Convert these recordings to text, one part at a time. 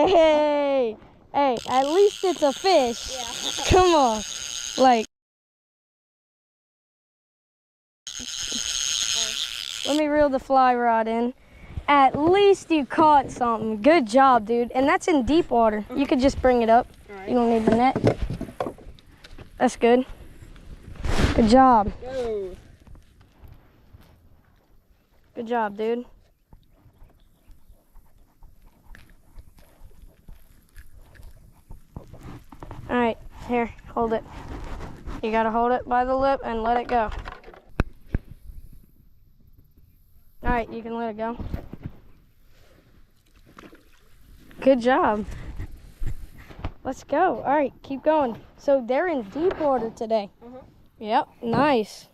Hey, hey, at least it's a fish. Yeah. Come on. Like, let me reel the fly rod in. At least you caught something. Good job, dude. And that's in deep water. You could just bring it up. Right. You don't need the net. That's good. Good job. Go. Good job, dude. All right, here, hold it. You gotta hold it by the lip and let it go. All right, you can let it go. Good job. Let's go. All right, keep going. So they're in deep water today. Yep, nice.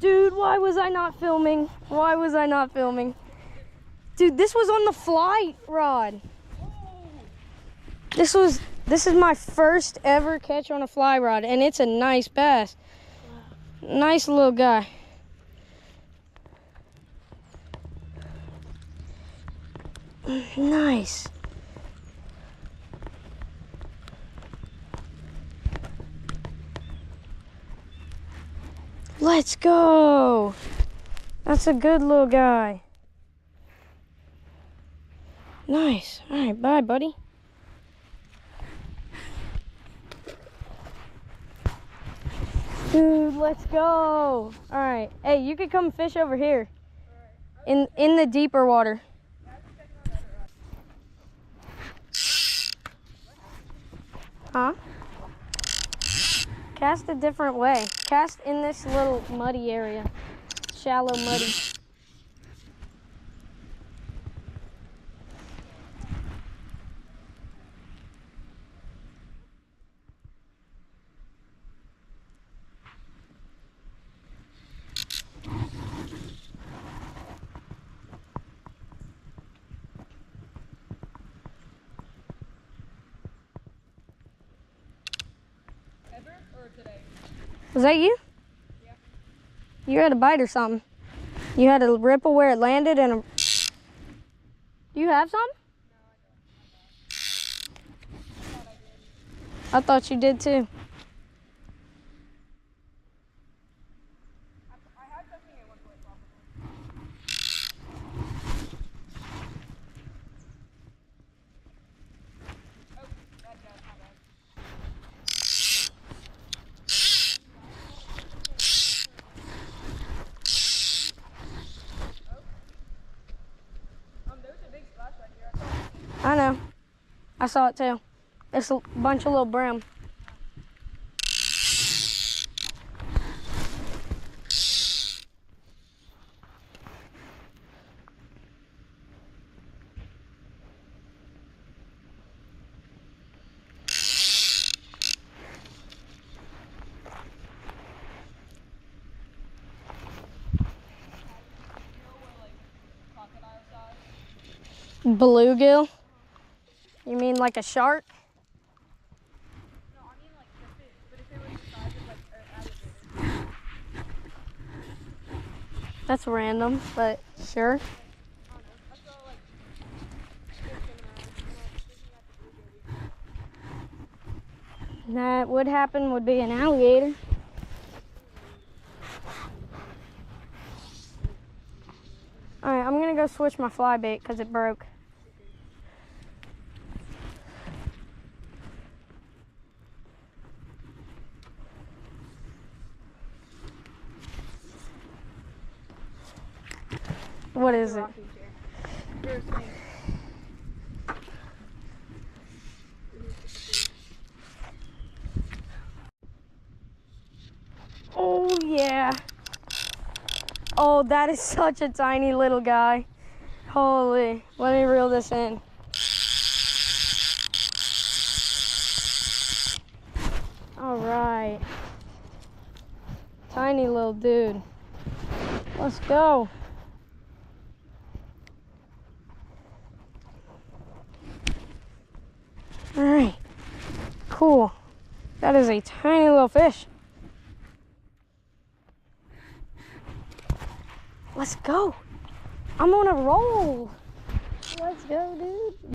Dude, why was I not filming? Why was I not filming? Dude, this was on the fly rod. This is my first ever catch on a fly rod, and it's a nice bass. Nice little guy. Nice. Let's go. That's a good little guy. Nice. All right, bye, buddy. Dude, let's go. All right. Hey, you could come fish over here. In the deeper water. Huh? Cast a different way. Cast in this little muddy area. Shallow, muddy. Was that you? Yeah. You had a bite or something. You had a ripple where it landed and a... Do you have some? No, I don't. I thought you did too. I had something at one point, probably. Oh, bad, my bad. There's a big splash right here. I know. I saw it too. It's a bunch of little brim. Bluegill? You mean like a shark? No, I mean like the fish, but if it was the size of like an alligator. That's random, but sure. I don't know. I saw like fish swimming around when I was looking at the bluegill. That would happen, would be an alligator. All right, I'm gonna go switch my fly bait because it broke. What is it? Rocking chair. Oh yeah. Oh, that is such a tiny little guy. Holy, let me reel this in. All right. Tiny little dude. Let's go. All right, cool. That is a tiny little fish. Let's go. I'm on a roll. Let's go, dude.